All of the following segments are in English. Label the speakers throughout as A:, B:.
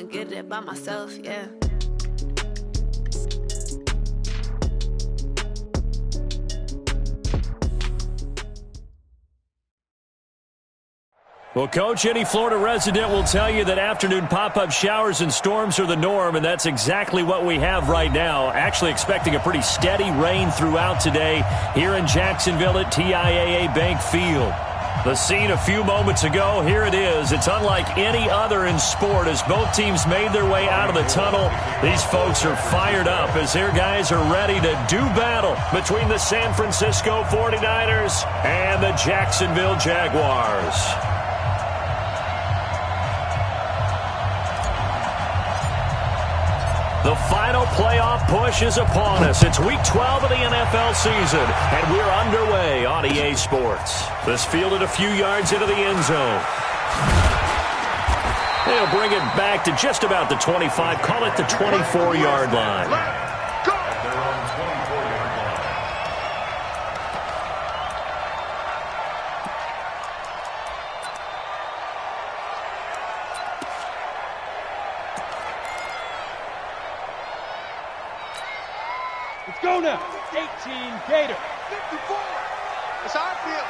A: and get it by myself, yeah.
B: Well, Coach, any Florida resident will tell you that afternoon pop-up showers and storms are the norm, and that's exactly what we have right now. Actually expecting a pretty steady rain throughout today here in Jacksonville at TIAA Bank Field. The scene a few moments ago, here it is. It's unlike any other in sport as both teams made their way out of the tunnel. These folks are fired up as their guys are ready to do battle between the San Francisco 49ers and the Jacksonville Jaguars. The final playoff push is upon us. It's Week 12 of the NFL season, and we're underway on EA Sports. This fielded a few yards into the end zone. They'll bring it back to just about the 25, call it the 24-yard line.
C: Go now. 18 Gator.
D: 54. It's our field.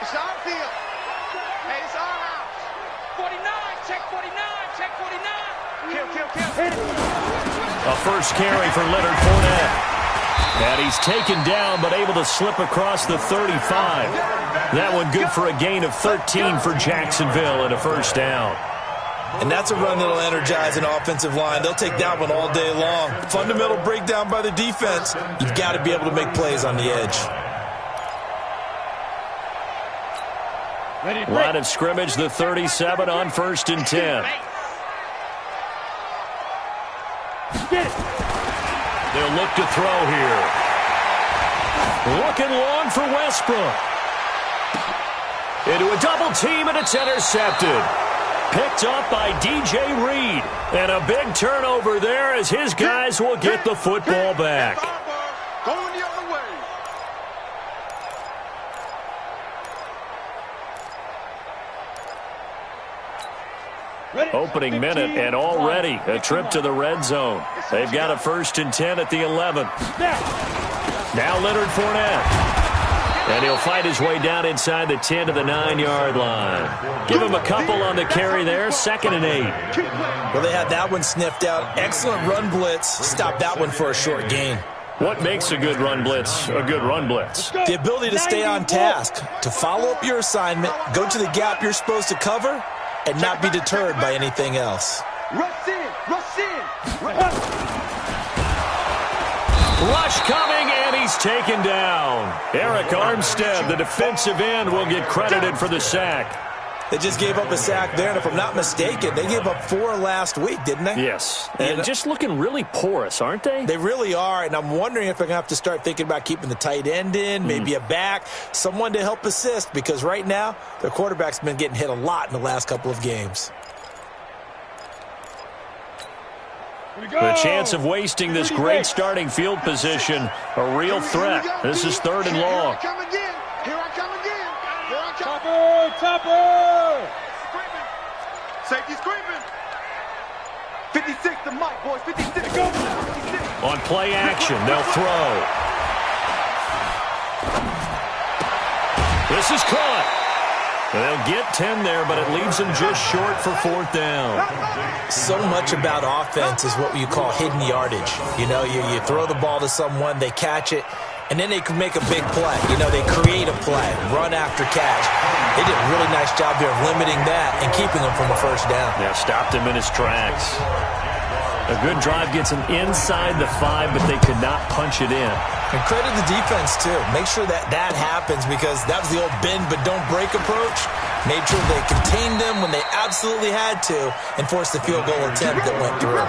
D: It's our field. Hey, it's our house.
C: 49. Check 49. Check 49.
D: Kill.
C: Hit it.
B: A first carry for Leonard Fournette. And he's taken down but able to slip across the 35. That one good for a gain of 13 for Jacksonville and a first down.
E: And that's a run that'll energize an offensive line. They'll take that one all day long. Fundamental breakdown by the defense. You've got to be able to make plays on the edge.
B: Line of scrimmage, the 37 on 1st and 10. They'll look to throw here. Looking long for Westbrook. Into a double team, and it's intercepted. Picked up by DJ Reed. And a big turnover there as his guys will get the football back.
D: Going the other way.
B: Opening minute and already a trip to the red zone. They've got a 1st and 10 at the 11. Now Leonard Fournette. And he'll fight his way down inside the 10 to the 9-yard line. Give him a couple on the carry there, 2nd and 8.
E: Well, they had that one sniffed out. Excellent run blitz. Stop that one for a short gain.
B: What makes a good run blitz a good run blitz?
E: The ability to stay on task, to follow up your assignment, go to the gap you're supposed to cover, and not be deterred by anything else.
D: Rush in.
B: Rush coming, and he's taken down. Eric Armstead, the defensive end, will get credited for the sack.
E: They just gave up a sack there, and if I'm not mistaken, they gave up 4 last week, didn't they?
B: Yes, and just looking really porous, aren't they?
E: They really are, and I'm wondering if they're going to have to start thinking about keeping the tight end in, maybe a back, someone to help assist, because right now, their quarterback's been getting hit a lot in the last couple of games.
B: The chance of wasting this great starting field position, a real threat. This is 3rd and long.
D: Here I come again.
C: Topper!
D: Safety screaming. 56 to Mike, boys. 56. Go. 56.
B: On play action, they'll throw. This is caught. They'll get 10 there, but it leaves them just short for 4th down.
E: So much about offense is what you call hidden yardage. You know, you throw the ball to someone, they catch it, and then they can make a big play. You know, they create a play, run after catch. They did a really nice job there of limiting that and keeping them from a 1st down.
B: Yeah, stopped him in his tracks. A good drive gets him inside the 5, but they could not punch it in.
E: And credit the defense, too. Make sure that happens because that was the old bend but don't break approach. Made sure they contained them when they absolutely had to and forced the field goal attempt that went through.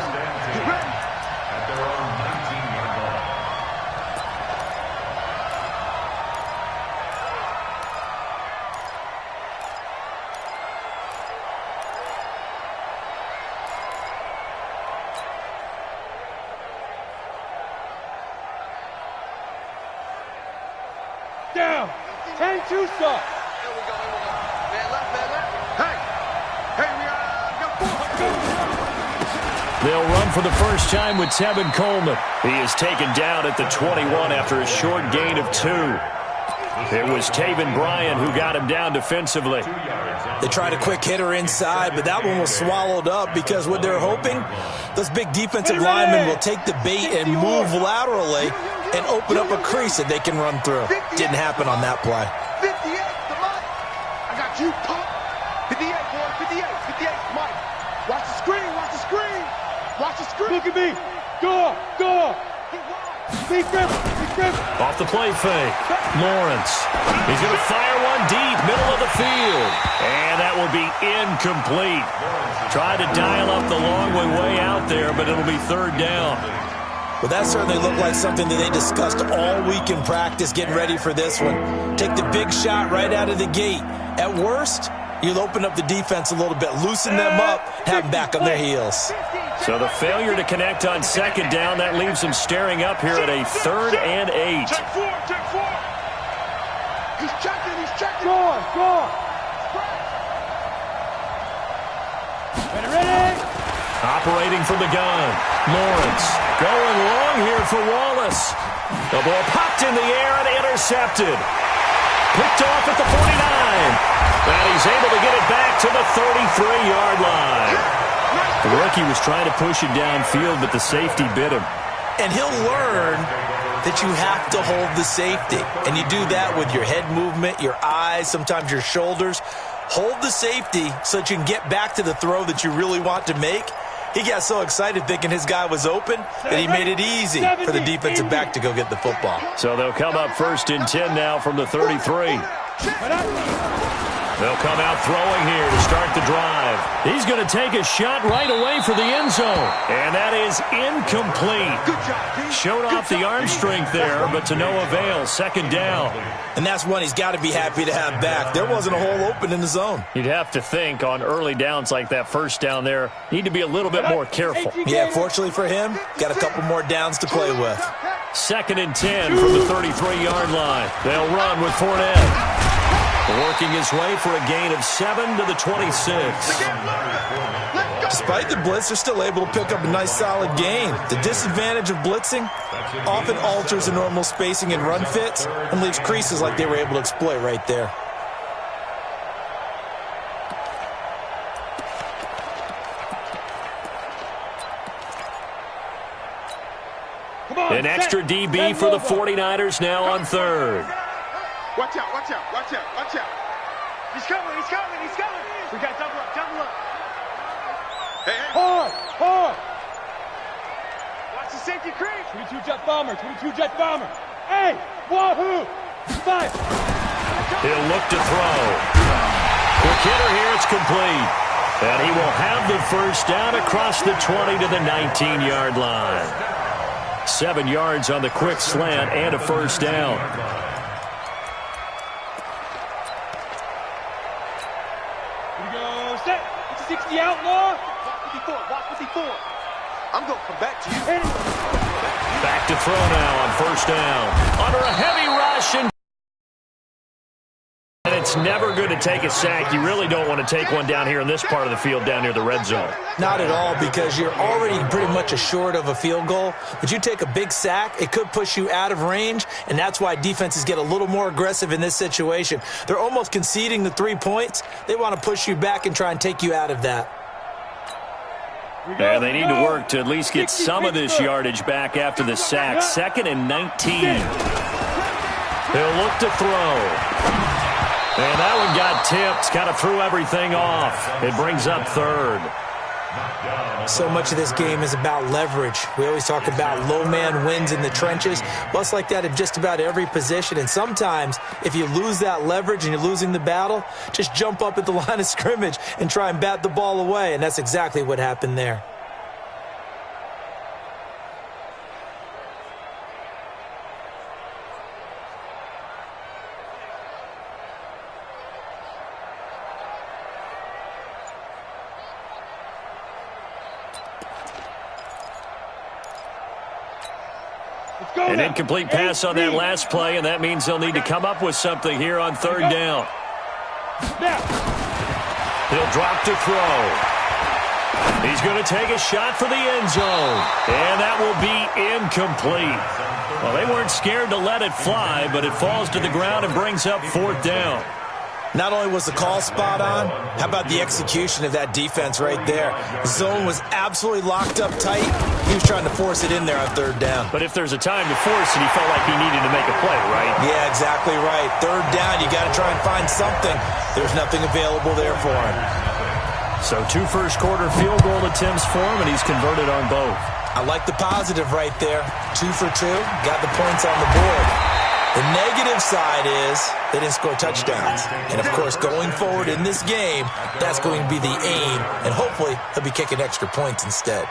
C: Down. 10-2 stop.
D: Here we go. Man left. Hey, we got 4.
B: They'll run for the first time with Tevin Coleman. He is taken down at the 21 after a short gain of 2. It was Taven Bryan who got him down defensively.
E: They tried a quick hitter inside, but that one was swallowed up because what they're hoping, those big defensive linemen will take the bait and move laterally and open up a crease that they can run through. Didn't happen on that play.
D: 58, the Mike. I got you, pump. 58, boy, 58, 58, Mike. Watch the screen, watch the screen. Watch the screen.
C: Look at me. Go, go. Be Griffin.
B: Off the play fake. Lawrence. He's going to fire one deep, middle of the field. And that will be incomplete. Tried to dial up the long way out there, but it'll be third down.
E: Well, that certainly looked like something that they discussed all week in practice, getting ready for this one. Take the big shot right out of the gate. At worst, you'll open up the defense a little bit, loosen them up, have them back on their heels.
B: So the failure to connect on second down, that leaves them staring up here at a 3rd and 8.
D: Check 4, check 4. He's checking, he's checking.
C: Go. Ready.
B: Operating from the gun. Lawrence going long here for Wallace. The ball popped in the air and intercepted. Picked off at the 49. And he's able to get it back to the 33-yard line. The rookie was trying to push it downfield, but the safety bit him.
E: And he'll learn that you have to hold the safety. And you do that with your head movement, your eyes, sometimes your shoulders. Hold the safety so that you can get back to the throw that you really want to make. He got so excited thinking his guy was open that he made it easy for the defensive back to go get the football.
B: So they'll come up 1st and 10 now from the 33. They'll come out throwing here to start the drive. He's going to take a shot right away for the end zone. And that is incomplete.
D: Good job, D.
B: Showed off the arm strength there, but to no avail. 2nd down.
E: And that's one he's got to be happy to have back. There wasn't a hole open in the zone.
B: You'd have to think on early downs like that 1st down there, need to be a little bit more careful.
E: Yeah, fortunately for him, got a couple more downs to play with.
B: 2nd and 10 from the 33-yard line. They'll run with Fournette. Working his way for a gain of 7 to the 26.
E: Despite the blitz, they're still able to pick up a nice solid gain. The disadvantage of blitzing often alters the normal spacing and run fits and leaves creases like they were able to exploit right there.
B: An extra DB for the 49ers now on 3rd.
D: Watch out, watch out, watch out, watch out. He's coming, he's coming, he's coming. We got double up, double up. Hey, hey.
C: Hard.
D: Watch the safety creep.
C: 22 jet bomber. Hey, wahoo. 5.
B: He'll look to throw. Quick hitter here, it's complete. And he will have the first down across the 20 to the 19-yard line. 7 yards on the quick slant and a first down.
C: It's a 60 outlaw.
D: Watch 54. I'm going to come back to you.
B: Back to throw now on 1st down. Under a heavy rush, and it's never good to take a sack. You really don't want to take one down here in this part of the field down near the red zone.
E: Not at all, because you're already pretty much assured of a field goal. But you take a big sack, it could push you out of range, and that's why defenses get a little more aggressive in this situation. They're almost conceding the 3 points. They want to push you back and try and take you out of that.
B: And they need to work to at least get some of this yardage back after the sack. 2nd and 19. He'll look to throw. And that one got tipped, kind of threw everything off. It brings up 3rd.
E: So much of this game is about leverage. We always talk about low man wins in the trenches. Well, it's like that in just about every position. And sometimes, if you lose that leverage and you're losing the battle, just jump up at the line of scrimmage and try and bat the ball away. And that's exactly what happened there.
B: An incomplete pass on that last play, and that means they'll need to come up with something here on 3rd down. He'll drop to throw. He's going to take a shot for the end zone, and that will be incomplete. Well, they weren't scared to let it fly, but it falls to the ground and brings up 4th down.
E: Not only was the call spot on, how about the execution of that defense right there? The zone was absolutely locked up tight. He was trying to force it in there on 3rd down.
B: But if there's a time to force it, he felt like he needed to make a play, right?
E: Yeah, exactly right. 3rd down, you got to try and find something. There's nothing available there for him.
B: So 2 first-quarter field goal attempts for him, and he's converted on both.
E: I like the positive right there. 2 for 2, got the points on the board. The negative side is they didn't score touchdowns. And, of course, going forward in this game, that's going to be the aim. And hopefully he'll be kicking extra points instead.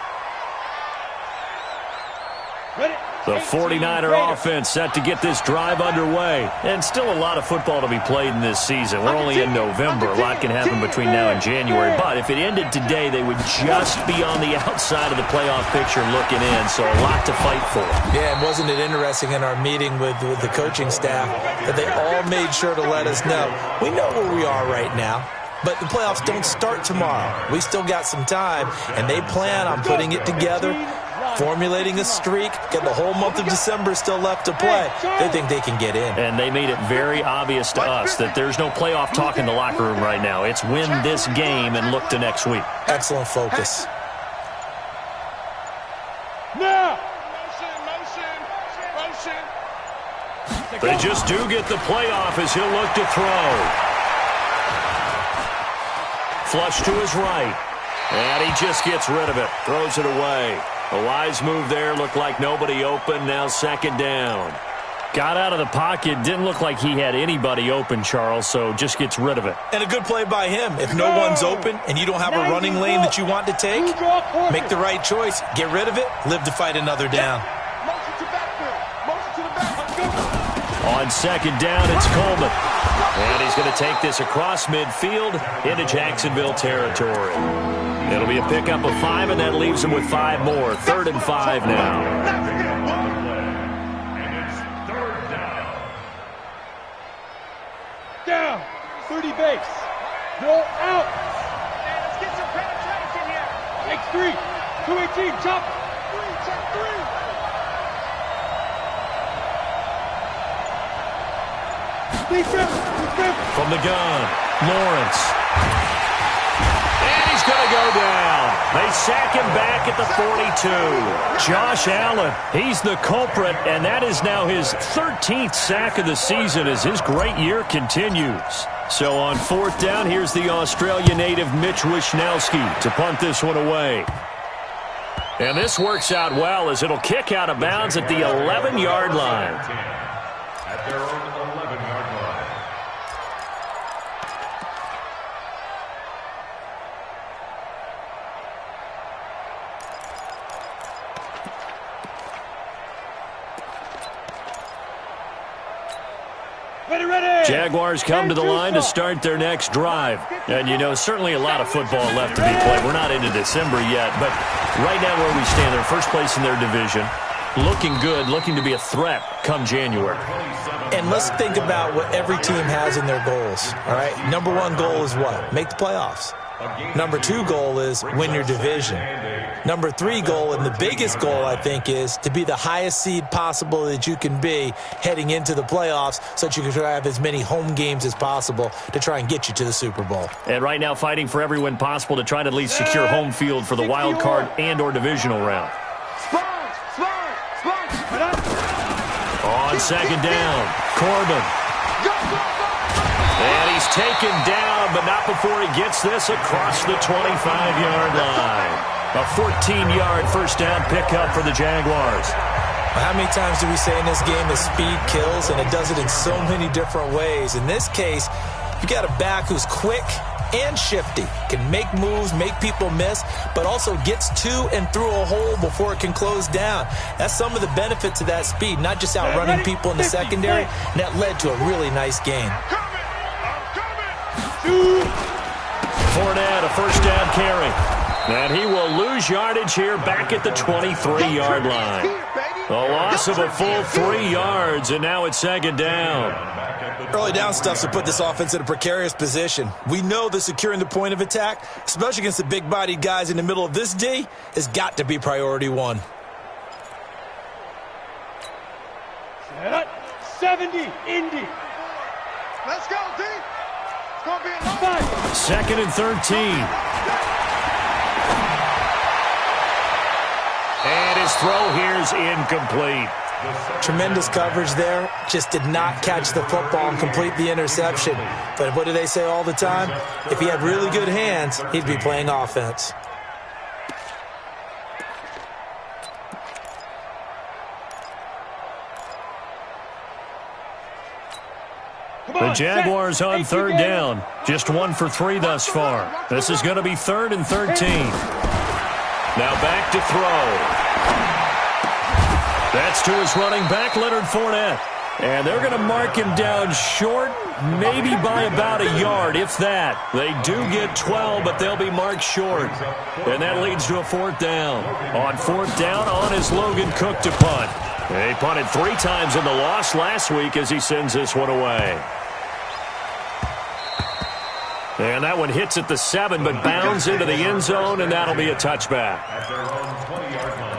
B: The 49er offense set to get this drive underway. And still a lot of football to be played in this season. We're only in November. A lot can happen between now and January. But if it ended today, they would just be on the outside of the playoff picture looking in. So a lot to fight for.
E: Yeah, and wasn't it interesting in our meeting with the coaching staff that they all made sure to let us know. We know where we are right now. But the playoffs don't start tomorrow. We still got some time, and they plan on putting it together, formulating a streak, get the whole month of December still left to play. They think they can get in.
B: And they made it very obvious to us that there's no playoff talk in the locker room right now. It's win this game and look to next week.
E: Excellent focus.
C: Now!
B: They just do get the playoff as he'll look to throw. Flush to his right. And he just gets rid of it. Throws it away. A wise move there. Looked like nobody open. Now 2nd down. Got out of the pocket. Didn't look like he had anybody open, Charles, so just gets rid of it.
E: And a good play by him. If no one's open and you don't have a running lane that you want to take, make the right choice. Get rid of it. Live to fight another down.
B: On 2nd down, it's Coleman. And he's going to take this across midfield into Jacksonville territory. It'll be a pickup of 5, and that leaves him with 5 more. 3rd and 5 now.
C: Down. 30 base. No out.
D: Let's get some penetration here.
C: Take 3. 218. Chop.
D: 3. Check 3.
C: Defense.
B: From the gun, Lawrence. And he's going to go down. They sack him back at the 42. Josh Allen, he's the culprit, and that is now his 13th sack of the season as his great year continues. So on 4th down, here's the Australia native Mitch Wishnowsky to punt this one away. And this works out well as it'll kick out of bounds at the 11-yard line.
F: At their own 11-yard line.
B: Jaguars come to the line to start their next drive. And, you know, certainly a lot of football left to be played. We're not into December yet, but right now where we stand, they're first place in their division. Looking good, looking to be a threat come January.
E: And let's think about what every team has in their goals, all right? Number 1 goal is what? Make the playoffs. Number 2 goal is win your division. Number 3 goal, and the biggest goal, I think, is to be the highest seed possible that you can be heading into the playoffs so that you can have as many home games as possible to try and get you to the Super Bowl.
B: And right now fighting for every win possible to try to at least secure home field for the wild card and or divisional round. On 2nd down, Corbin. And he's taken down, but not before he gets this across the 25-yard line. A 14-yard first down pickup for the Jaguars.
E: How many times do we say in this game that speed kills, and it does it in so many different ways? In this case, you got a back who's quick and shifty, can make moves, make people miss, but also gets to and through a hole before it can close down. That's some of the benefits of that speed, not just outrunning people in the secondary, and that led to a really nice game.
B: Fournette, a first down carry. And he will lose yardage here back at the 23-yard line. A loss of a full 3 yards, and now it's second down.
E: Early down stuff's to put this offense in a precarious position. We know that securing the point of attack, especially against the big-bodied guys in the middle of this D, has got to be priority one.
C: 70, Indy.
D: Let's go, D. It's going to be a long.
B: Second and 13. And his throw here's incomplete.
E: Tremendous coverage there. Just did not catch the football and complete the interception. But what do they say all the time? If he had really good hands, he'd be playing offense.
B: The Jaguars on third down. Just 1 for 3 thus far. This is going to be 3rd and 13. Now back to throw. That's to his running back, Leonard Fournette. And they're going to mark him down short, maybe by about a yard, if that. They do get 12, but they'll be marked short. And that leads to a 4th down. On 4th down, on is Logan Cook to punt. He punted 3 times in the loss last week as he sends this one away. And that one hits at the 7, but bounds into the end zone, and that'll be a touchback.
F: At their own 20-yard line.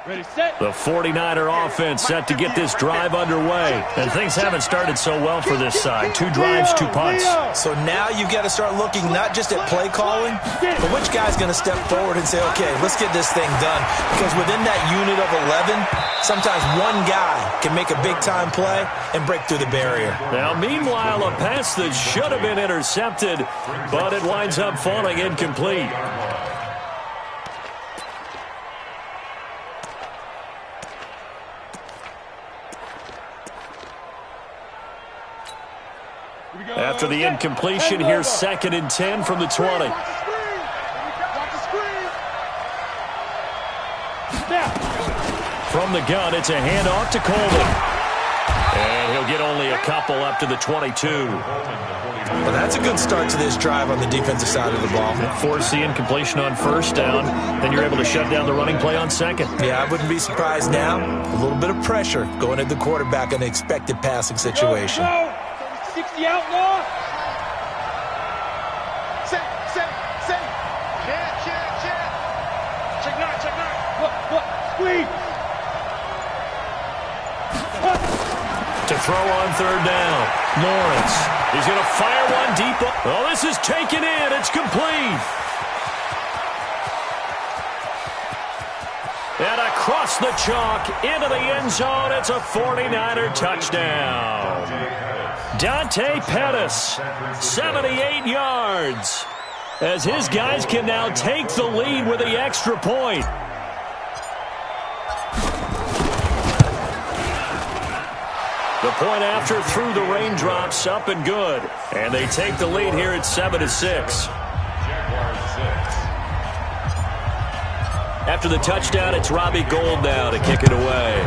C: Ready, set.
B: The 49er offense set to get this drive underway. And things haven't started so well for this side. 2 drives, 2 punts.
E: So now you've got to start looking not just at play calling, but which guy's going to step forward and say, okay, let's get this thing done. Because within that unit of 11, sometimes one guy can make a big-time play and break through the barrier.
B: Now, meanwhile, a pass that should have been intercepted, but it winds up falling incomplete. After the incompletion, here's 2nd and 10 from the 20. From the gun, it's a handoff to Coleman. And he'll get only a couple up to the 22.
E: Well, that's a good start to this drive on the defensive side of the ball.
B: Force the incompletion on 1st down, then you're able to shut down the running play on 2nd.
E: Yeah, I wouldn't be surprised now. A little bit of pressure going at the quarterback in an expected passing situation.
C: 60 outlaw.
D: Say. Check. Check 9.
C: What? Squeeze.
B: To throw on 3rd down. Lawrence. He's going to fire one deep. Oh, this is taken in. It's complete. And across the chalk into the end zone. It's a 49er touchdown. Dante Pettis, 78 yards, as his guys can now take the lead with the extra point. The point after through the raindrops, up and good. And they take the lead here at 7-6. After the touchdown, it's Robbie Gould now to kick it away.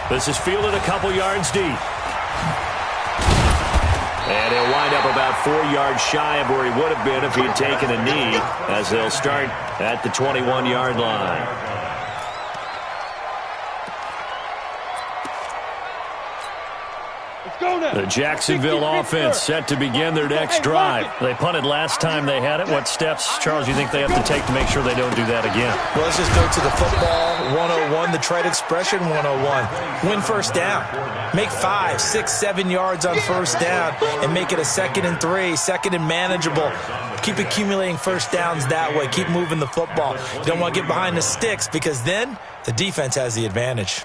B: This is fielded a couple yards deep. And he'll wind up about 4 yards shy of where he would have been if he had taken a knee, as they'll start at the 21-yard line. The Jacksonville offense set to begin their next drive. They punted last time they had it. What steps, Charles, you think they have to take to make sure they don't do that again?
E: Well, let's just go to the football 101, the trade expression 101. Win 1st down. Make 5, 6, 7 yards on 1st down and make it a 2nd and 3, 2nd and manageable. Keep accumulating 1st downs that way. Keep moving the football. You don't want to get behind the sticks because then the defense has the advantage.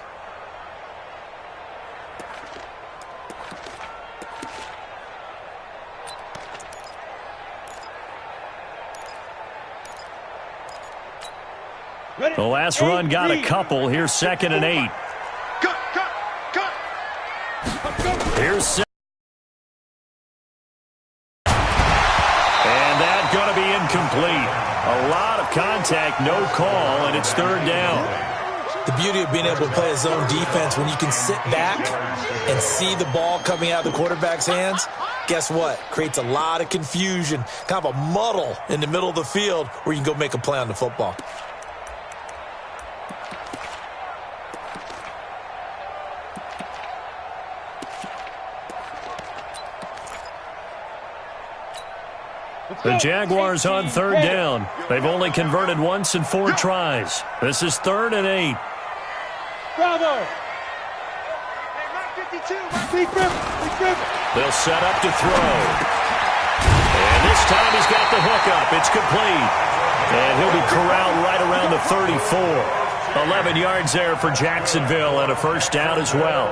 B: The last run got a couple. Here's 2nd and 8.
D: Cut.
B: Here's and that's going to be incomplete. A lot of contact, no call, and it's third down.
E: The beauty of being able to play a zone defense when you can sit back and see the ball coming out of the quarterback's hands, guess what? Creates a lot of confusion, kind of a muddle in the middle of the field where you can go make a play on the football.
B: The Jaguars on third down. They've only converted once in 4 tries. This is 3rd and 8.
C: Bravo!
B: They'll set up to throw. And this time he's got the hookup. It's complete. And he'll be corralled right around the 34. 11 yards there for Jacksonville and a first down as well.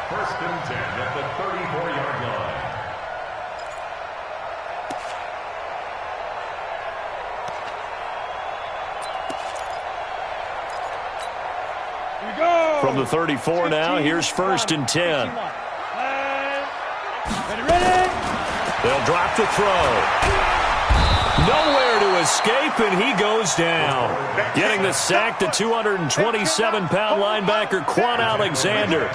F: 1st and 10 at the 34-yard line.
B: From the 34 now, here's 1st and 10.
C: Ready?
B: They'll drop the throw. Nowhere to escape, and he goes down. Getting the sack, the 227-pound linebacker, Quan Alexander.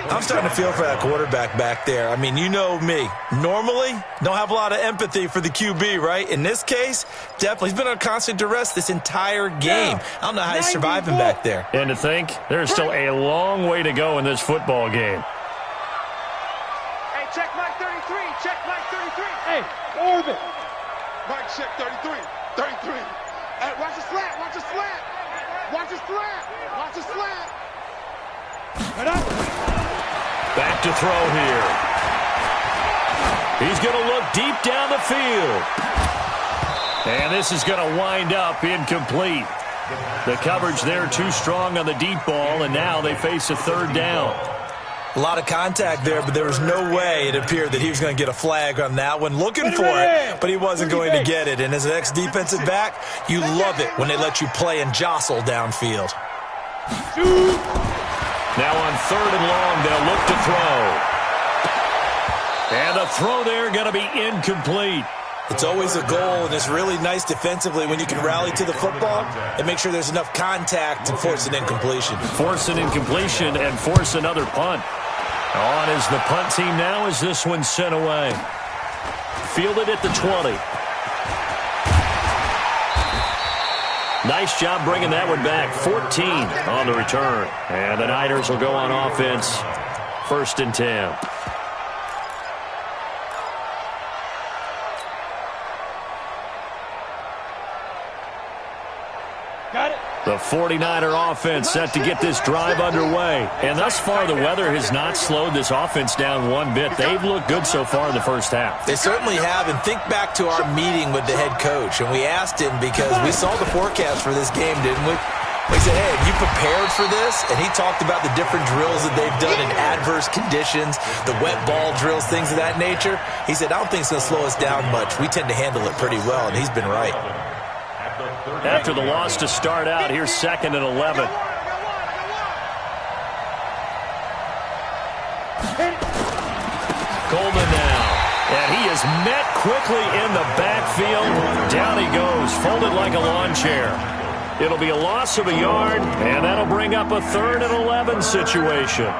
E: I'm starting to feel for that quarterback back there. I mean, you know me. Normally, don't have a lot of empathy for the QB, right? In this case, definitely. He's been on constant duress this entire game. I don't know how he's surviving back there.
B: And to think, there's still a long way to go in this football game.
D: Hey, check Mike 33. Check Mike 33.
C: Hey, orbit.
D: Mike, check 33. 33. Hey, watch the slant. Watch the slant. Watch the slant. Watch the slant.
B: Back to throw here. He's going to look deep down the field. And this is going to wind up incomplete. The coverage there too strong on the deep ball, and now they face a 3rd down.
E: A lot of contact there, but there was no way it appeared that he was going to get a flag on that one. Looking for it, but he wasn't going to get it. And as an ex-defensive back, you love it when they let you play and jostle downfield.
B: Now on 3rd and long, they'll look to throw. And the throw there going to be incomplete.
E: It's always a goal, and it's really nice defensively when you can rally to the football and make sure there's enough contact to force an incompletion.
B: Force an incompletion and force another punt. On is the punt team now as this one's sent away. Fielded at the 20. Nice job bringing that one back. 14 on the return. And the Niners will go on offense. 1st and 10.
C: Got it.
B: The 49er offense set to get this drive underway. And thus far, the weather has not slowed this offense down one bit. They've looked good so far in the first half.
E: They certainly have. And think back to our meeting with the head coach. And we asked him because we saw the forecast for this game, didn't we? We said, hey, have you prepared for this? And he talked about the different drills that they've done in adverse conditions, the wet ball drills, things of that nature. He said, I don't think it's going to slow us down much. We tend to handle it pretty well, and he's been right.
B: After the loss to start out, here's 2nd and 11. Coleman now. And he is met quickly in the backfield. Down he goes, folded like a lawn chair. It'll be a loss of a yard, and that'll bring up a 3rd and 11 situation.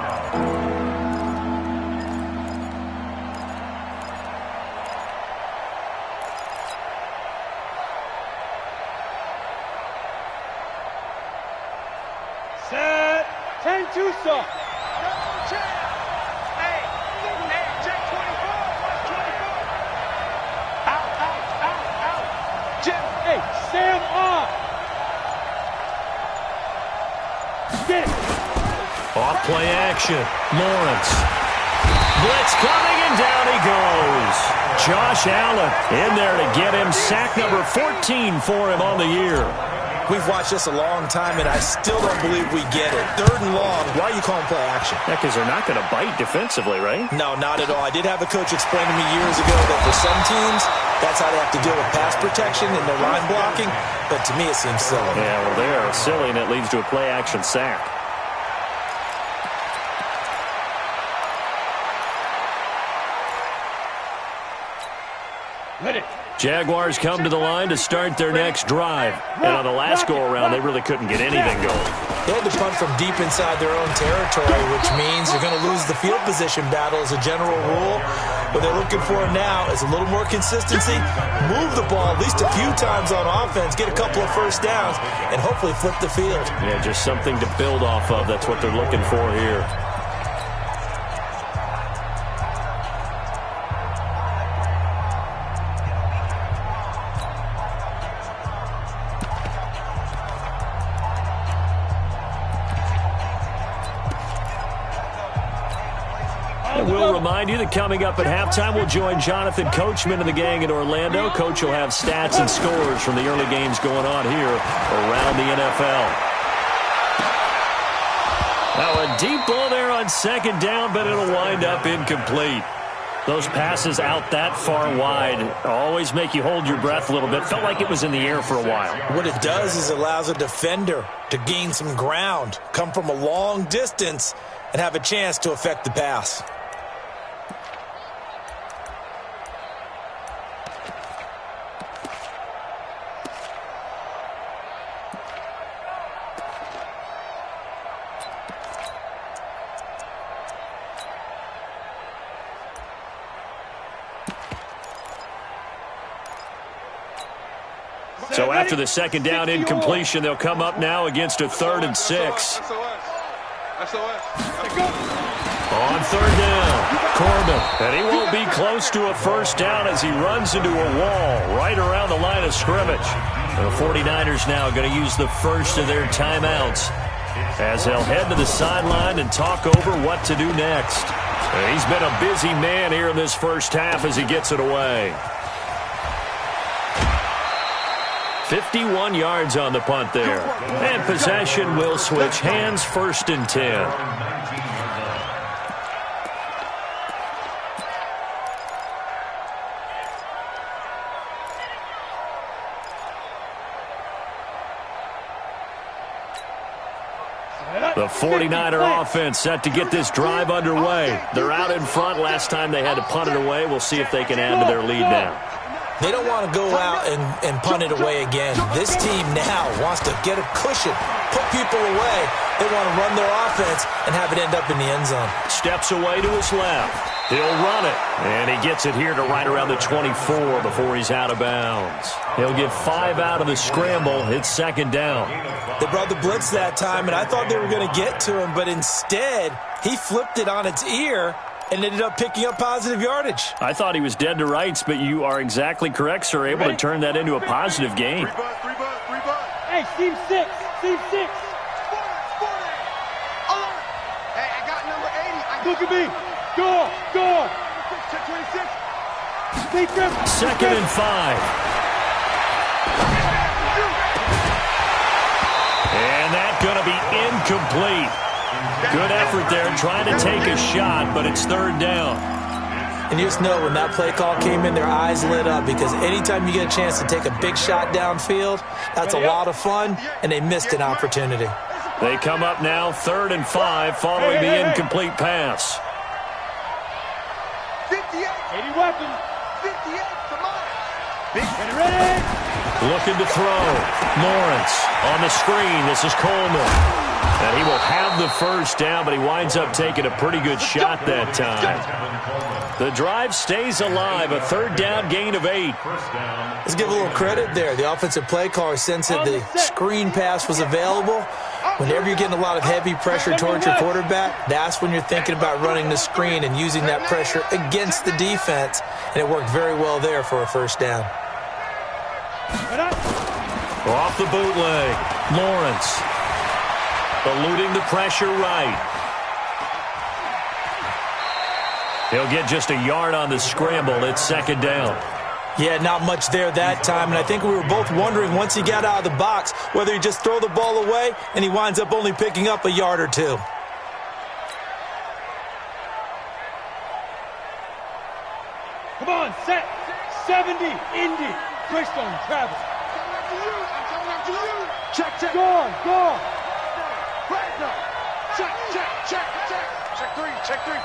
C: Set. 10-2 stop.
D: Hey, check 24. 24. Out. Jim.
C: Hey, Sam off. Get it.
B: Off play action. Lawrence. Blitz coming, and down he goes. Josh Allen in there to get him. Sack number 14 for him on the year.
E: We've watched this a long time, and I still don't believe we get it. 3rd and long, why are you calling play action?
B: Yeah, because they're not going to bite defensively, right?
E: No, not at all. I did have a coach explain to me years ago that for some teams, that's how they have to deal with pass protection and their line blocking, but to me it seems silly.
B: Yeah, well, they are silly, and it leads to a play action sack. Jaguars come to the line to start their next drive. And on the last go-around, they really couldn't get anything going.
E: They had to punt from deep inside their own territory, which means they're going to lose the field position battle as a general rule. What they're looking for now is a little more consistency, move the ball at least a few times on offense, get a couple of first downs, and hopefully flip the field.
B: Yeah, just something to build off of. That's what they're looking for here. We'll remind you that coming up at halftime, we'll join Jonathan Coachman and the gang in Orlando. Coach will have stats and scores from the early games going on here around the NFL. Now a deep ball there on second down, but it'll wind up incomplete. Those passes out that far wide always make you hold your breath a little bit. Felt like it was in the air for a while.
E: What it does is it allows a defender to gain some ground, come from a long distance, and have a chance to affect the pass.
B: So after the second down incompletion, they'll come up now against a 3rd and 6. On 3rd down, Corbin. And he won't be close to a first down as he runs into a wall right around the line of scrimmage. And the 49ers now going to use the first of their timeouts as they'll head to the sideline and talk over what to do next. And he's been a busy man here in this first half as he gets it away. 51 yards on the punt there. And possession will switch hands, 1st and 10. The 49er offense set to get this drive underway. They're out in front. Last time they had to punt it away. We'll see if they can add to their lead now.
E: They don't want to go out and punt it away again. This team now wants to get a cushion, put people away. They want to run their offense and have it end up in the end zone.
B: Steps away to his left. He'll run it. And he gets it here to right around the 24 before he's out of bounds. He'll get 5 out of the scramble. It's 2nd down.
E: They brought the blitz that time, and I thought they were going to get to him, but instead he flipped it on its ear and ended up picking up positive yardage.
B: I thought he was dead to rights, but you are exactly correct, sir. Able to turn that into a positive gain.
C: Hey, team 6. Team 6.
D: Hey, I got number 80.
C: Look at me. Go. Go.
D: Check 26.
C: Defense.
B: 2nd and 5. And that's going to be incomplete. Good effort there, trying to take a shot, but it's 3rd down.
E: And you just know when that play call came in, their eyes lit up, because anytime you get a chance to take a big shot downfield, that's a lot of fun, and they missed an opportunity.
B: They come up now 3rd and 5 following the incomplete pass.
D: 58.
C: 80 weapons.
D: 58. Come on.
C: Ready.
B: Looking to throw. Lawrence on the screen. This is Coleman. And he will have the first down, but he winds up taking a pretty good shot that time. The drive stays alive. A 3rd down gain of 8.
E: Let's give a little credit there. The offensive play caller sensed that the screen pass was available. Whenever you're getting a lot of heavy pressure towards your quarterback, that's when you're thinking about running the screen and using that pressure against the defense. And it worked very well there for a first down.
B: Off the bootleg. Lawrence eluding the pressure right. He'll get just a yard on the scramble. It's 2nd down.
E: Yeah, not much there that time, and I think we were both wondering once he got out of the box whether he just throw the ball away and he winds up only picking up a yard or 2.
C: Come on, set. 70. Indy. Quickstone, travel.
D: I'm coming after you. Check.
C: Go.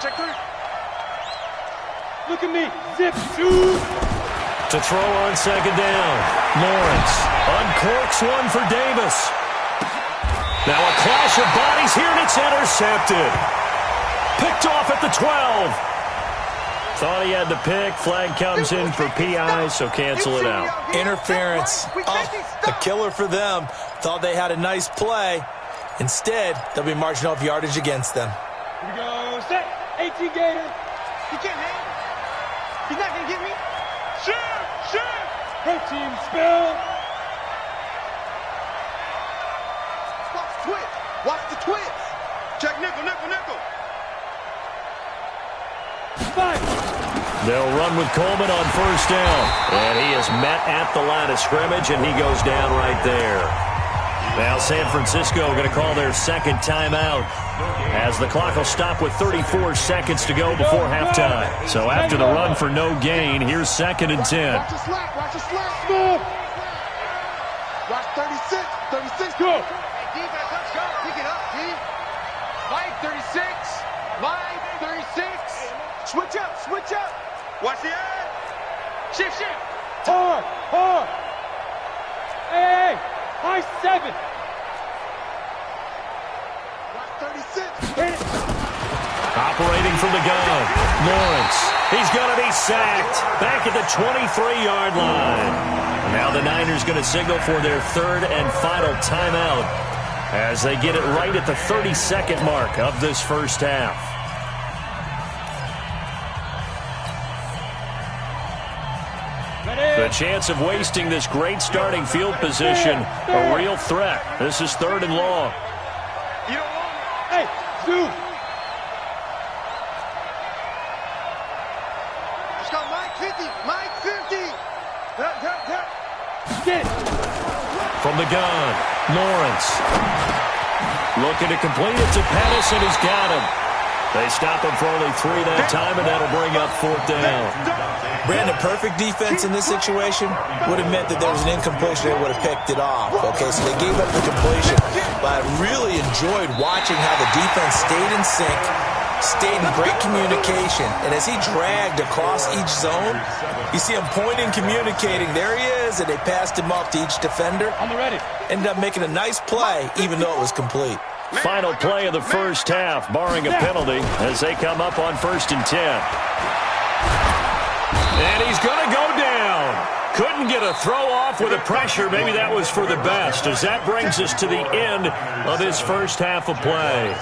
D: Check three.
C: Look at me. Zip. 2.
B: To throw on second down. Lawrence uncorks one for Davis. Now a clash of bodies here, and it's intercepted. Picked off at the 12. Thought he had the pick. Flag comes in for PI, so cancel it out.
E: Interference. Oh, a killer for them. Thought they had a nice play. Instead, they'll be marching off yardage against them.
C: Here we go. Set. 18 Gator.
D: He can't hang. He's not going to get me. Shoot! Shoot!
C: Protein spill.
D: Watch the twitch. Watch the twitch. Check nickel, nickel, nickel.
C: Fight.
B: They'll run with Coleman on first down. And he is met at the line of scrimmage, and he goes down right there. Now San Francisco going to call their second timeout as the clock will stop with 34 seconds to go before halftime. So after the run for no gain, here's 2nd and 10.
D: Watch the slap. Watch the slap. Move. Watch 36. 36. Go. Hey, D, let's go. Pick it up, D. Line 36. Line 36. Switch up. Switch up. Watch the eye. Shift, shift.
C: Hard. Hard. Hey. High 7.
D: Watch 36.
C: Hit it.
B: Operating from the gun, Lawrence. He's going to be sacked back at the 23-yard line. Now the Niners going to signal for their 3rd and final timeout as they get it right at the 32nd mark of this first half. The chance of wasting this great starting field position, a real threat. This is 3rd and long.
D: You don't want it.
C: Hey, zoom.
D: Let's go, Mike 50. Mike 50.
C: Get it.
B: From the gun, Lawrence. Looking to complete it to Pettis, and he's got him. They stop him for only 3 that time, and that'll bring up 4th down.
E: Brandon, perfect defense in this situation would have meant that there was an incompletion. They would have picked it off. Okay, so they gave up the completion. But I really enjoyed watching how the defense stayed in sync, stayed in great communication. And as he dragged across each zone, you see him pointing, communicating. There he is, and they passed him off to each defender.
C: On the ready.
E: Ended up making a nice play, even though it was complete.
B: Final play of the first half, barring a penalty, as they come up on 1st and 10. And he's going to go down. Couldn't get a throw off with the pressure. Maybe that was for the best, as that brings us to the end of this first half of play.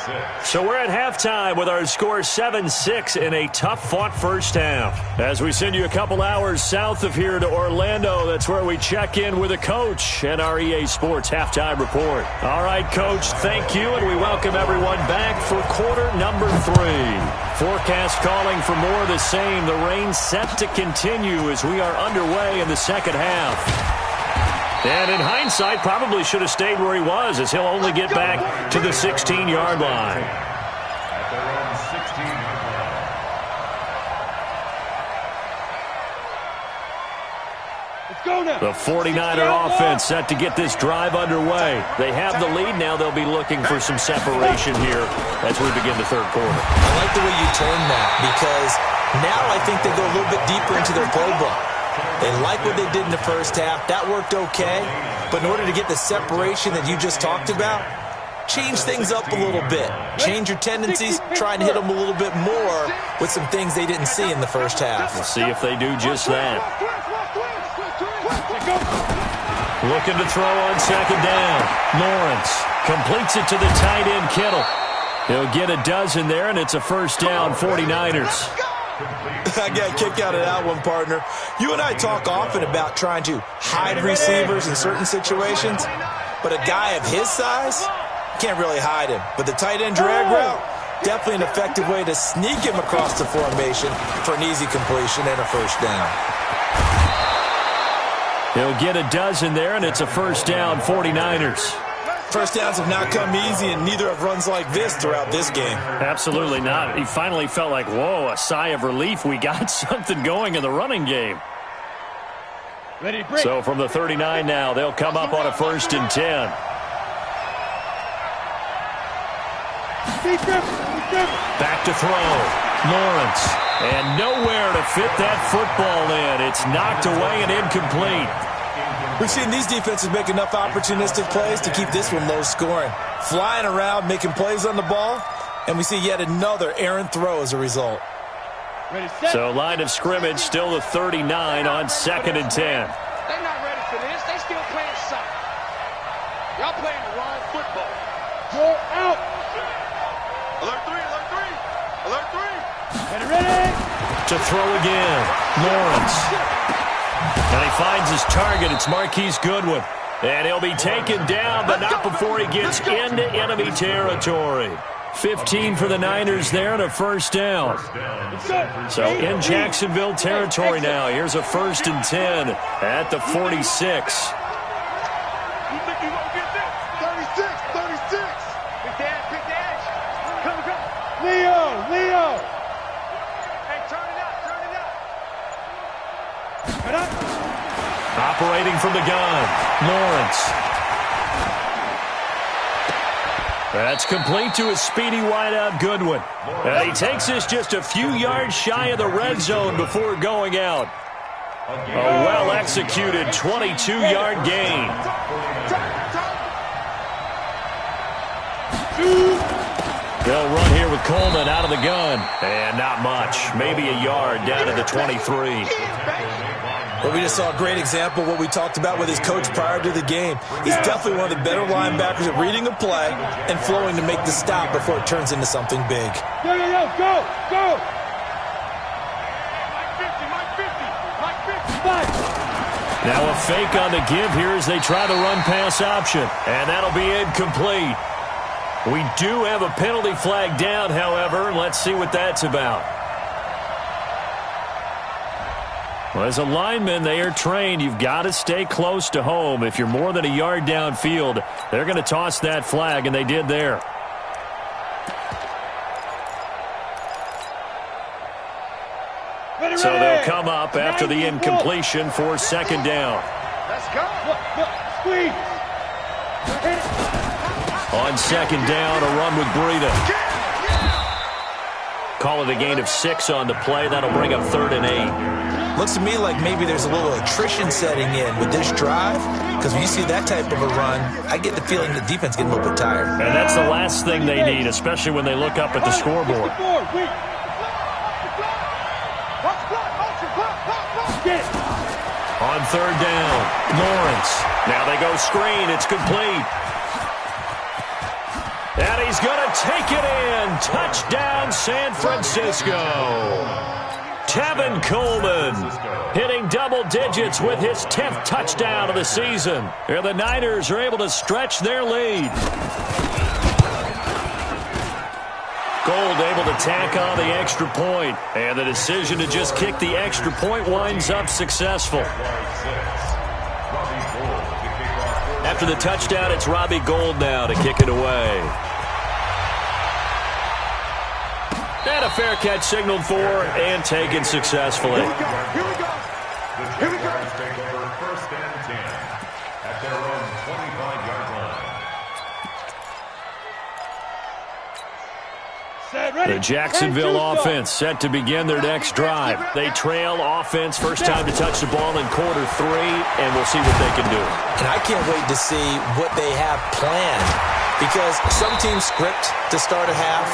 B: So we're at halftime with our score 7-6 in a tough-fought first half. As we send you a couple hours south of here to Orlando, that's where we check in with a coach and our EA Sports halftime report. All right, Coach, thank you, and we welcome everyone back for quarter number 3. Forecast calling for more of the same. The rain set to continue as we are underway in the second half. And in hindsight, probably should have stayed where he was, as he'll only get back to the 16-yard line.
F: At their own 16-yard line.
C: Let's go now.
B: The 49er offense set to get this drive underway. They have the lead now. They'll be looking for some separation here as we begin the 3rd quarter.
E: I like the way you turn that, because now I think they go a little bit deeper into their playbook. They like what they did in the first half. That worked okay. But in order to get the separation that you just talked about, change things up a little bit. Change your tendencies. Try and hit them a little bit more with some things they didn't see in the first half.
B: We'll see if they do just that. Looking to throw on second down. Lawrence completes it to the tight end, Kittle. He'll get a dozen there, and it's a first down, 49ers.
E: I got a kick out of that one, partner. You and I talk often about trying to hide receivers in certain situations, but a guy of his size can't really hide him. But the tight end drag route, definitely an effective way to sneak him across the formation for an easy completion and a first down.
B: He'll get a dozen there, and it's a first down, 49ers.
E: First downs have not come easy, and neither have runs like this throughout this game.
B: Absolutely not. He finally felt like, whoa, a sigh of relief. We got something going in the running game.
C: Ready to break.
B: So from the 39 now, they'll come up on a 1st and 10.
C: Defense.
B: Back to throw. Lawrence. And nowhere to fit that football in. It's knocked away and incomplete.
E: We've seen these defenses make enough opportunistic plays to keep this one low scoring. Flying around, making plays on the ball, and we see yet another errant throw as a result.
B: So line of scrimmage still the 39 on 2nd and 10.
D: They're not ready for this. They still playing soft. Y'all playing the wrong football.
C: Go out.
D: Alert 3, alert 3. Alert 3.
C: Ready.
B: To throw again. Lawrence. And he finds his target. It's Marquise Goodwin. And he'll be taken down, but not before he gets into enemy territory. 15 for the Niners there and a first down. So in Jacksonville territory now. Here's a 1st and 10 at the 46.
D: You think you gonna get this? 36. Big dash. Come.
C: Leo.
D: Hey, turn it up.
B: Operating from the gun. Lawrence. That's complete to a speedy wideout Goodwin. And he takes this just a few yards shy of the red zone before going out. A well-executed 22-yard gain. They'll run here with Coleman out of the gun. And not much. Maybe a yard down to the 23.
E: But we just saw a great example of what we talked about with his coach prior to the game. He's definitely one of the better linebackers at reading a play and flowing to make the stop before it turns into something big.
C: Go.
D: Mike 50.
B: Now a fake on the give here as they try the run-pass option. And that'll be incomplete. We do have a penalty flag down, however. Let's see what that's about. Well, as a lineman, they are trained. You've got to stay close to home. If you're more than a yard downfield, they're going to toss that flag, and they did there. So they'll come up after the incompletion for 2nd down.
D: Let's go.
C: Squeeze.
B: On 2nd down, a run with Breida. Call it a gain of 6 on the play. That'll bring up 3rd and 8.
E: Looks to me like maybe there's a little attrition setting in with this drive, because when you see that type of a run, I get the feeling the defense getting a little bit tired.
B: And that's the last thing they need, especially when they look up at the scoreboard. On 3rd down, Lawrence. Now they go screen. It's complete. And he's going to take it in. Touchdown, San Francisco. Tevin Coleman hitting double digits with his 10th touchdown of the season. Here the Niners are able to stretch their lead. Gold able to tack on the extra point. And the decision to just kick the extra point winds up successful. After the touchdown, it's Robbie Gould now to kick it away. And a fair catch signaled for and taken successfully.
F: The Jaguars take over 1st and 10 at their own 25-yard line.
B: The Jacksonville offense set to begin their next drive. They trail offense, first time to touch the ball in quarter 3, and we'll see what they can do.
E: And I can't wait to see what they have planned, because some teams script to start a half.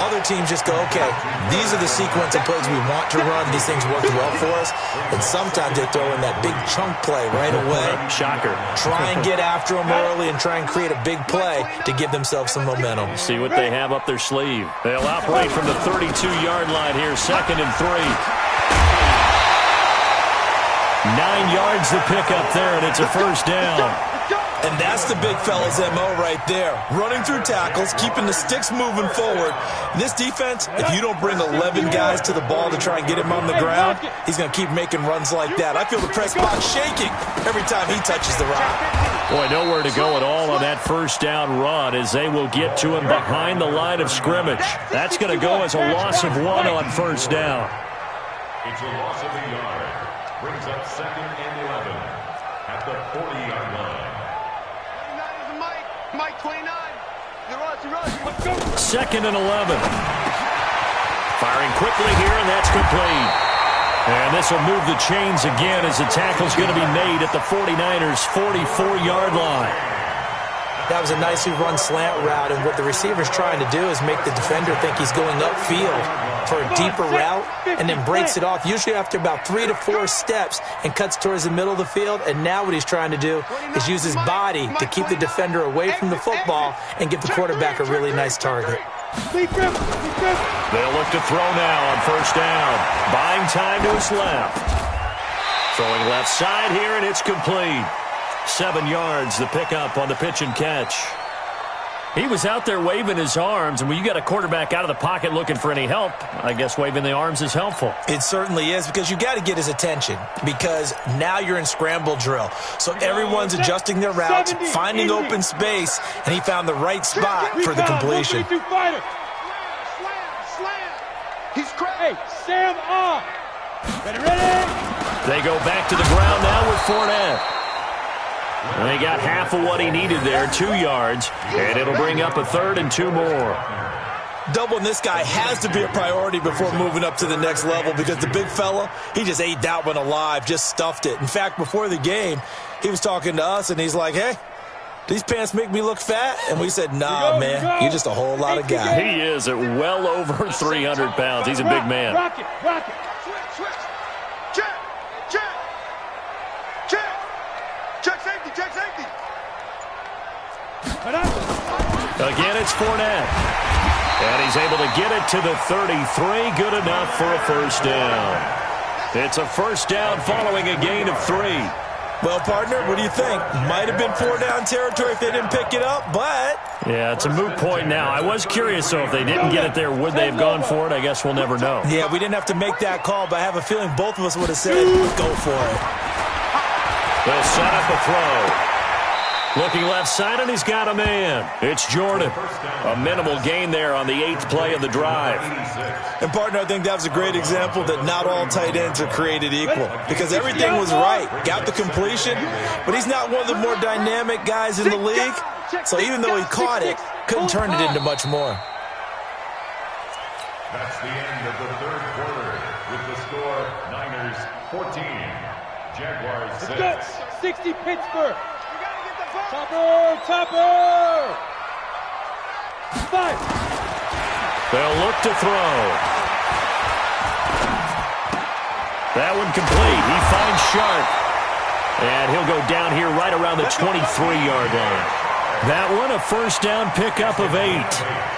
E: Other teams just go, okay, these are the sequence of plays we want to run. These things worked well for us. And sometimes they throw in that big chunk play right away.
B: Shocker.
E: Try and get after them early and try and create a big play to give themselves some momentum.
B: See what they have up their sleeve. They'll operate from the 32-yard line here, 2nd and 3. 9 yards to pick up there, and it's a first down.
E: And that's the big fella's MO right there. Running through tackles, keeping the sticks moving forward. This defense, if you don't bring 11 guys to the ball to try and get him on the ground, he's going to keep making runs like that. I feel the press box shaking every time he touches the rock.
B: Boy, nowhere to go at all on that first down run as they will get to him behind the line of scrimmage. That's going to go as a loss of 1 on first down.
F: It's a loss of a yard. Brings up 2nd and 11 at the 40-yard line.
D: 29 is Mike. Mike 29.
B: 2nd and 11. Firing quickly here, and that's complete. And this will move the chains again as the tackle's going to be made at the 49ers' 44-yard line.
E: That was a nicely run slant route, and what the receiver's trying to do is make the defender think he's going upfield for a deeper route and then breaks it off, usually after about 3 to 4 steps, and cuts towards the middle of the field. And now what he's trying to do is use his body to keep the defender away from the football and give the quarterback a really nice target.
B: They'll look to throw now on 1st down. Buying time to his left. Throwing left side here, and it's complete. 7 yards, the pickup on the pitch and catch. He was out there waving his arms, and when you got a quarterback out of the pocket looking for any help, I guess waving the arms is helpful.
E: It certainly is, because you got to get his attention, because now you're in scramble drill. So everyone's adjusting their routes, finding open space, and he found the right spot for the completion.
C: He's crazy. Sam off. Ready.
B: They go back to the ground now with Fournette. And they got half of what he needed there, 2 yards, and it'll bring up a 3rd and 2 more.
E: Doubling this guy has to be a priority before moving up to the next level, because the big fella, he just ate that one alive, just stuffed it. In fact, before the game, he was talking to us, and he's like, hey, these pants make me look fat? And we said, nah, man, you're just a whole lot of guy.
B: He is at well over 300 pounds. He's a big man.
C: Rock it.
D: Switch. Check safety.
B: Again, it's Fournette. And he's able to get it to the 33. Good enough for a 1st down. It's a 1st down following a gain of 3.
E: Well, partner, what do you think? Might have been 4-down territory if they didn't pick it up, but...
B: Yeah, it's a moot point now. I was curious, though, if they didn't get it there, would they have gone for it? I guess we'll never know.
E: Yeah, we didn't have to make that call, but I have a feeling both of us would have said, go for it.
B: They'll set up a throw. Looking left side, and he's got a man. It's Jordan. A minimal gain there on the 8th play of the drive.
E: And, partner, I think that was a great example that not all tight ends are created equal, because everything was right. Got the completion, but he's not one of the more dynamic guys in the league. So even though he caught it, couldn't turn it into much more.
F: That's the end of the 3rd quarter with the score Niners 14, Jaguars 6.
C: Let's go. 60 Pittsburgh. Topper. 5.
B: They'll look to throw. That one complete. He finds Sharp. And he'll go down here right around the 23-yard line. That one, a 1st down pickup of 8.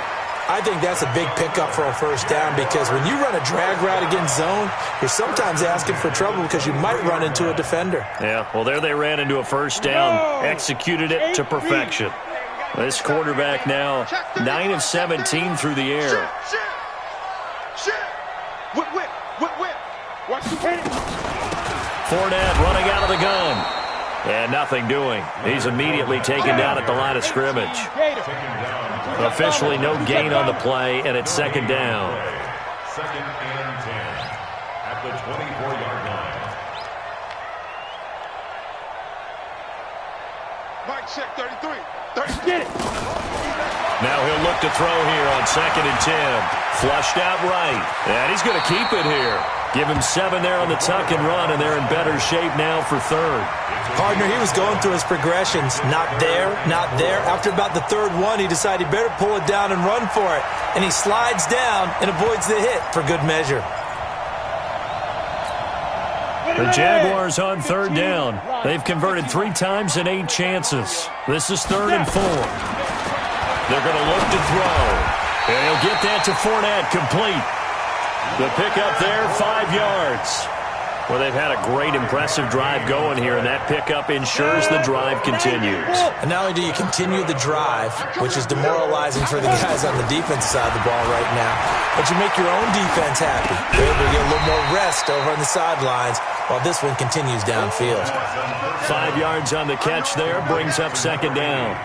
E: I think that's a big pickup for a 1st down, because when you run a drag route against zone, you're sometimes asking for trouble because you might run into a defender.
B: Yeah, well, there they ran into a 1st down, executed it to perfection. This quarterback now 9 of 17 through the air.
D: Shit. Whip. Watch the cannon.
B: Fournette running out of the gun. And nothing doing. He's immediately taken down at the line of scrimmage. Officially no gain on the play, and it's 2nd down.
F: 2nd and 10 at the 24-yard line.
D: Mike, check 33.
C: Get it.
B: Now he'll look to throw here on 2nd and 10. Flushed out right. And he's going to keep it here. Give him 7 there on the tuck and run, and they're in better shape now for 3rd.
E: Partner, he was going through his progressions. Not there. After about the 3rd one, he decided he better pull it down and run for it. And he slides down and avoids the hit for good measure.
B: The Jaguars on 3rd down. They've converted 3 times in 8 chances. This is 3rd and 4. They're going to look to throw. And he'll get that to Fournette, complete. The pickup there, 5 yards. Well, they've had a great, impressive drive going here, and that pickup ensures the drive continues.
E: And not only do you continue the drive, which is demoralizing for the guys on the defensive side of the ball right now, but you make your own defense happy. You're able to get a little more rest over on the sidelines while this one continues downfield.
B: 5 yards on the catch there, brings up 2nd down.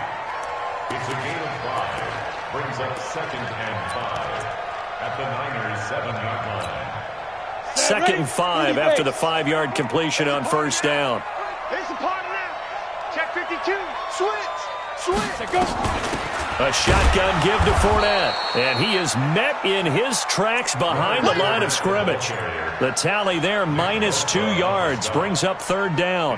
F: It's a gain of 5, brings up 2nd and 5 at the Niners' 7-yard line.
B: 2nd and 5 after the 5-yard completion on 1st down.
D: Here's the part now. Check 52. Switch.
C: Go.
B: A shotgun give to Fournette. And he is met in his tracks behind the line of scrimmage. The tally there, -2 yards, brings up 3rd down.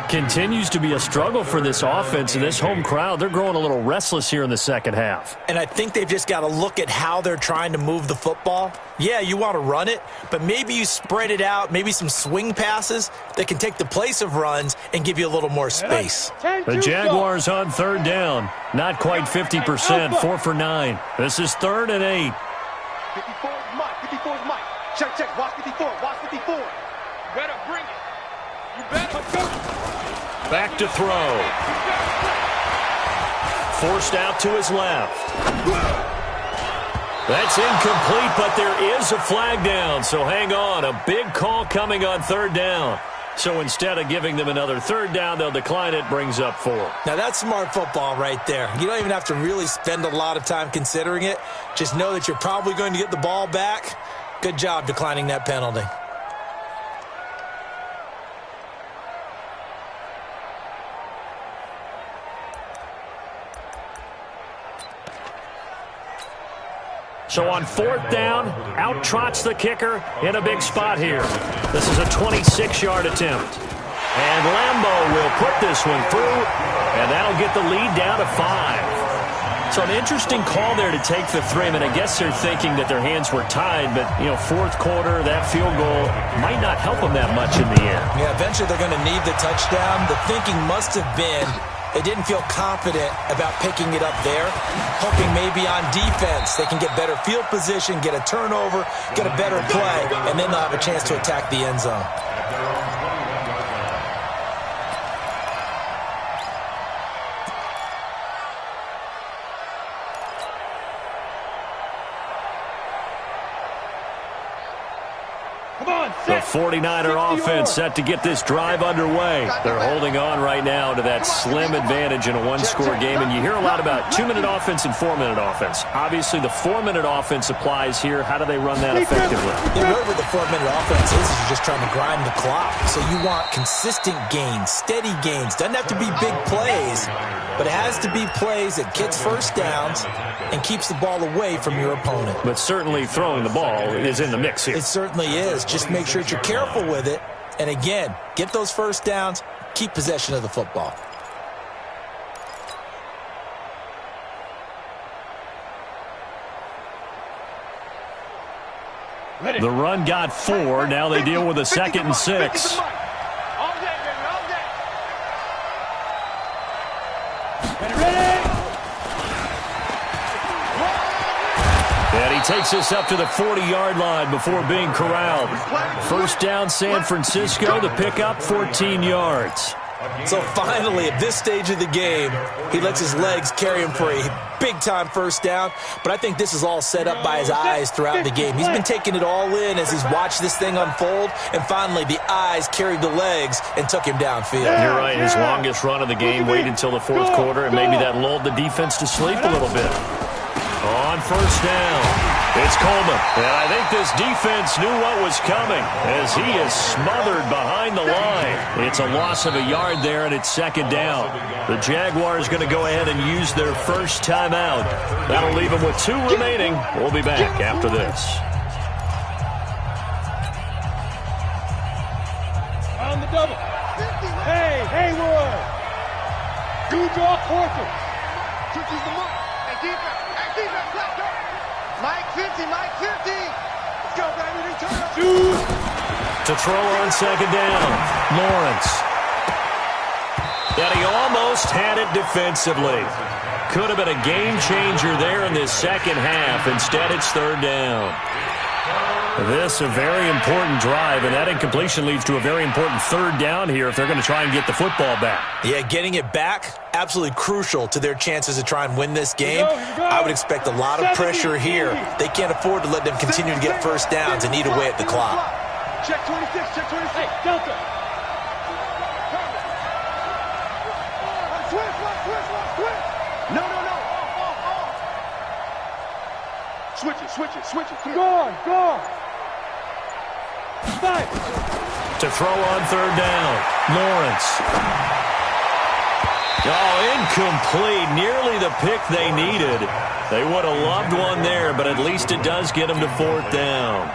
B: Continues to be a struggle for this offense and this home crowd. They're growing a little restless here in the second half.
E: And I think they've just got to look at how they're trying to move the football. Yeah, you want to run it, but maybe you spread it out, maybe some swing passes that can take the place of runs and give you a little more space.
B: The Jaguars on 3rd down. Not quite 50%, 4 for 9. This is 3rd and 8.
D: 54 is Mike. 54 is Mike. Check, check. Watch 54. Watch 54. You better bring it. You better go.
B: Back to throw. Forced out to his left. That's incomplete, but there is a flag down, so hang on. A big call coming on 3rd down. So instead of giving them another 3rd down, they'll decline it, brings up 4.
E: Now, that's smart football right there. You don't even have to really spend a lot of time considering it. Just know that you're probably going to get the ball back. Good job declining that penalty.
B: So on 4th down, out trots the kicker in a big spot here. This is a 26-yard attempt. And Lambeau will put this one through, and that'll get the lead down to 5. So an interesting call there to take the 3. I mean, I guess they're thinking that their hands were tied, but, 4th quarter, that field goal might not help them that much in the end.
E: Yeah, eventually they're going to need the touchdown. The thinking must have been they didn't feel confident about picking it up there, hoping maybe on defense they can get better field position, get a turnover, get a better play, and then they'll have a chance to attack the end zone.
B: The 49er offense set to get this drive underway. They're holding on right now to that slim advantage in a one-score game. And you hear a lot about 2-minute offense and 4-minute offense. Obviously, the 4-minute offense applies here. How do they run that effectively?
E: Yeah, really what the 4-minute offense is you're just trying to grind the clock. So you want consistent gains, steady gains. Doesn't have to be big plays, but it has to be plays that gets first downs and keeps the ball away from your opponent.
B: But certainly throwing the ball is in the mix here.
E: It certainly is. Just make sure that you're careful with it. And again, get those first downs, keep possession of the football.
B: The run got 4. Now they deal with a 2nd and 6. And he takes us up to the 40-yard line before being corralled. First down, San Francisco. The pickup, 14 yards.
E: So finally, at this stage of the game, he lets his legs carry him for a big-time first down. But I think this is all set up by his eyes throughout the game. He's been taking it all in as he's watched this thing unfold. And finally, the eyes carried the legs and took him downfield.
B: You're right. His longest run of the game waited until the 4th quarter, and maybe that lulled the defense to sleep a little bit. On first down, it's Coleman. And I think this defense knew what was coming as he is smothered behind the line. It's a loss of a yard there, and it's 2nd down. The Jaguars going to go ahead and use their first timeout. That'll leave them with 2 remaining. We'll be back after this.
C: On the double. Hey, Haywood. You draw quarter.
D: Switches the mark. Hey, defense. Defense, let's go. Mike 50, Mike 50. Let's go, baby. Return.
B: To throw on 2nd down, Lawrence. And he almost had it defensively. Could have been a game changer there in this second half. Instead, it's 3rd down. This a very important drive, and that incompletion leads to a very important 3rd down here if they're going to try and get the football back.
E: Yeah, getting it back, absolutely crucial to their chances to try and win this game. I would expect a lot of pressure here. They can't afford to let them continue to get first downs and eat away at the clock.
D: Check 26, check 26.
C: Hey, Delta.
D: Switch. No. Switch it.
C: Go on. 5.
B: To throw on 3rd down, Lawrence. Oh, incomplete. Nearly the pick they needed. They would have loved one there, but at least it does get them to 4th down.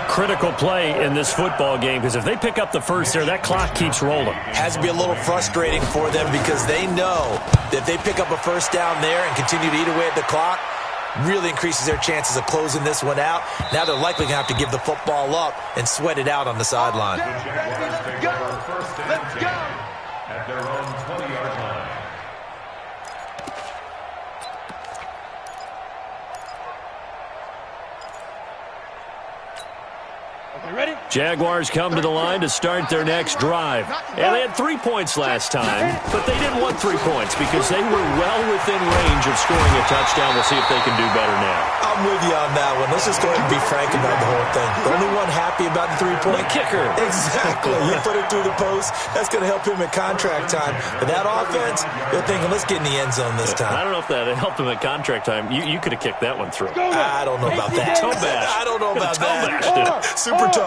B: Critical play in this football game, because if they pick up the first there, that clock keeps rolling.
E: Has to be a little frustrating for them because they know that if they pick up a first down there and continue to eat away at the clock, really increases their chances of closing this one out. Now they're likely going to have to give the football up and sweat it out on the sideline.
F: Let's go! Let's go! At their own 20-yard line.
C: Ready?
B: Jaguars come to the line to start their next drive. And they had 3 points last time, but they didn't want 3 points because they were well within range of scoring a touchdown. We'll see if they can do better now.
E: I'm with you on that one. Let's just go ahead and be frank about the whole thing. The only one happy about the 3-point?
B: The kicker.
E: Exactly. You put it through the post. That's going to help him at contract time. But that offense, they're thinking, let's get in the end zone this time.
B: I don't know if that helped him at contract time. You could have kicked that one through.
E: I don't know about that.
B: Toe bash.
E: I don't know about that.
B: Super
E: toe.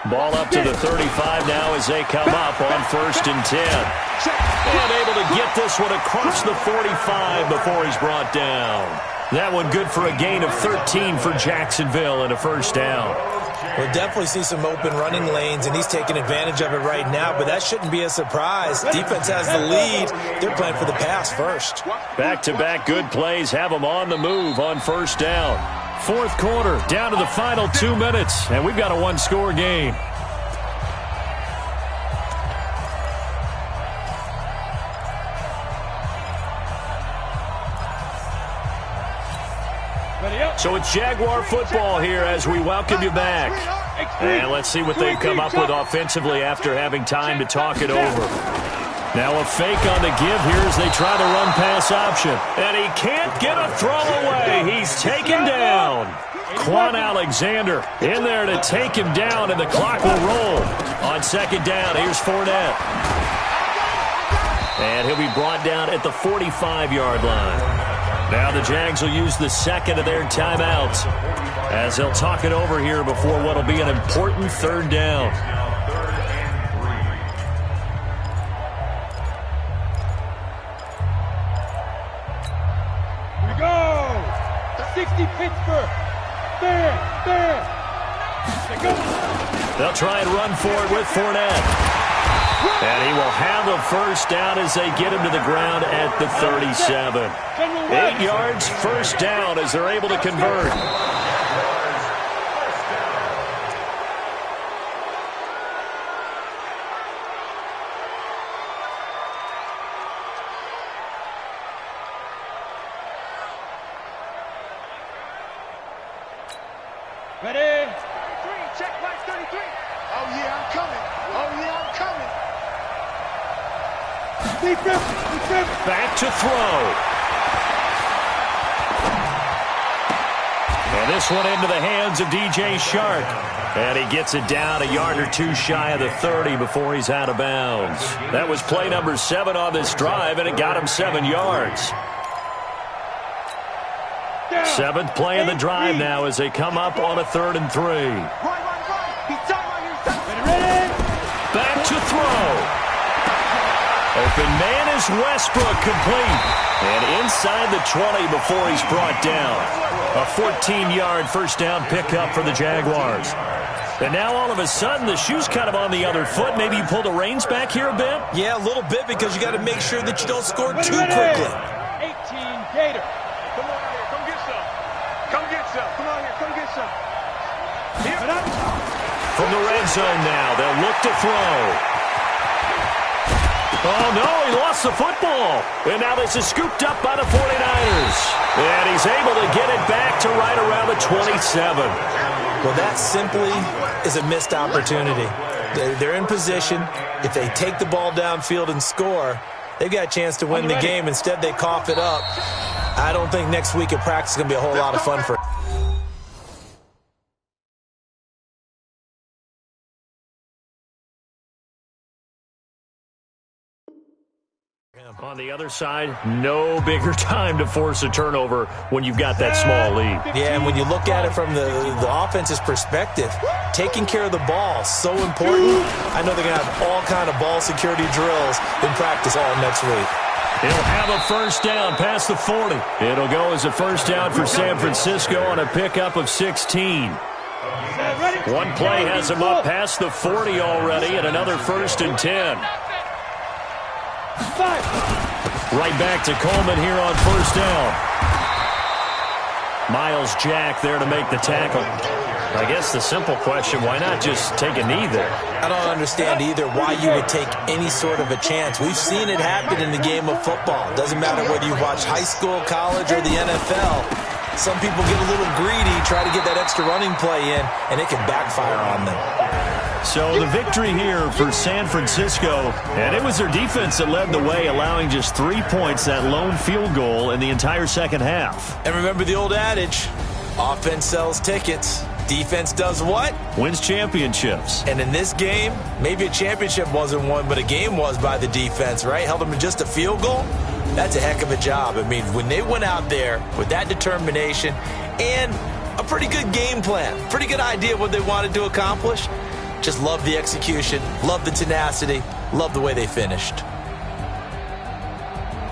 B: Ball up to the 35 now as they come up on 1st and 10. And able to get this one across the 45 before he's brought down. That one good for a gain of 13 for Jacksonville and a first down.
E: We'll definitely see some open running lanes, and he's taking advantage of it right now, but that shouldn't be a surprise. Defense has the lead. They're playing for the pass first.
B: Back-to-back good plays have them on the move on first down. 4th quarter, down to the final 2 minutes, and we've got a one-score game. So it's Jaguar football here as we welcome you back. And let's see what they've come up with offensively after having time to talk it over. Now a fake on the give here as they try the run-pass option. And he can't get a throw away. He's taken down. Quan Alexander in there to take him down, and the clock will roll. On 2nd down, here's Fournette. And he'll be brought down at the 45-yard line. Now the Jags will use the 2nd of their timeouts as they'll talk it over here before what will be an important 3rd down.
C: Here we go! 60 Pittsburgh! There! Go!
B: They'll try and run for it with Fournette. And he will have a first down as they get him to the ground at the 37. 8 yards, first down as they're able to convert.
C: Ready?
D: 33, check mark 33. Oh, yeah, I'm coming. Oh, yeah, I'm coming.
C: Defense.
B: Back to throw. And this one into the hands of DJ Shark. And he gets it down a yard or two shy of the 30 before he's out of bounds. That was play number 7 on this drive, and it got him 7 yards. 7th play in the drive now as they come up on a 3rd and 3.
D: He's done right here.
C: Ready?
B: Back to throw. Open man is Westbrook, complete. And inside the 20 before he's brought down. A 14-yard first down pickup for the Jaguars. And now all of a sudden the shoe's kind of on the other foot. Maybe you pull the reins back here a bit?
E: Yeah, a little bit because you got to make sure that you don't score too quickly.
C: 18 Gator.
D: Come on here, come get some. Come get some. Come on here, come get some. Here.
B: From the red zone now, they'll look to throw. Oh, no, he lost the football. And now this is scooped up by the 49ers. And he's able to get it back to right around the 27.
E: Well, that simply is a missed opportunity. They're in position. If they take the ball downfield and score, they've got a chance to win the game. Instead, they cough it up. I don't think next week at practice is going to be a whole lot of fun for him.
B: On the other side, no bigger time to force a turnover when you've got that small lead.
E: Yeah, and when you look at it from the offense's perspective, taking care of the ball, so important. I know they're going to have all kind of ball security drills in practice all next week.
B: He'll have a first down past the 40. It'll go as a first down for San Francisco on a pickup of 16. One play has him up past the 40 already, and another 1st and 10. Right back to Coleman here on first down. Miles Jack there to make the tackle. I guess the simple question, why not just take a knee there?
E: I don't understand either why you would take any sort of a chance. We've seen it happen in the game of football. Doesn't matter whether you watch high school, college, or the NFL. Some people get a little greedy, try to get that extra running play in, and it can backfire on them.
B: So the victory here for San Francisco, and it was their defense that led the way, allowing just 3 points, that lone field goal in the entire second half.
E: And remember the old adage, offense sells tickets. Defense does what?
B: Wins championships.
E: And in this game, maybe a championship wasn't won, but a game was by the defense, right? Held them to just a field goal. That's a heck of a job. I mean, when they went out there with that determination and a pretty good game plan, pretty good idea of what they wanted to accomplish, just love the execution, love the tenacity, love the way they finished.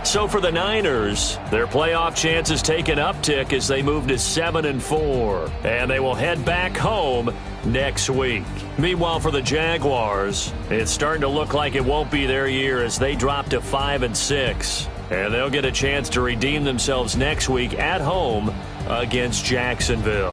B: So for the Niners, their playoff chances take an uptick as they move to 7-4, and they will head back home next week. Meanwhile, for the Jaguars, it's starting to look like it won't be their year as they drop to 5-6, and they'll get a chance to redeem themselves next week at home against Jacksonville.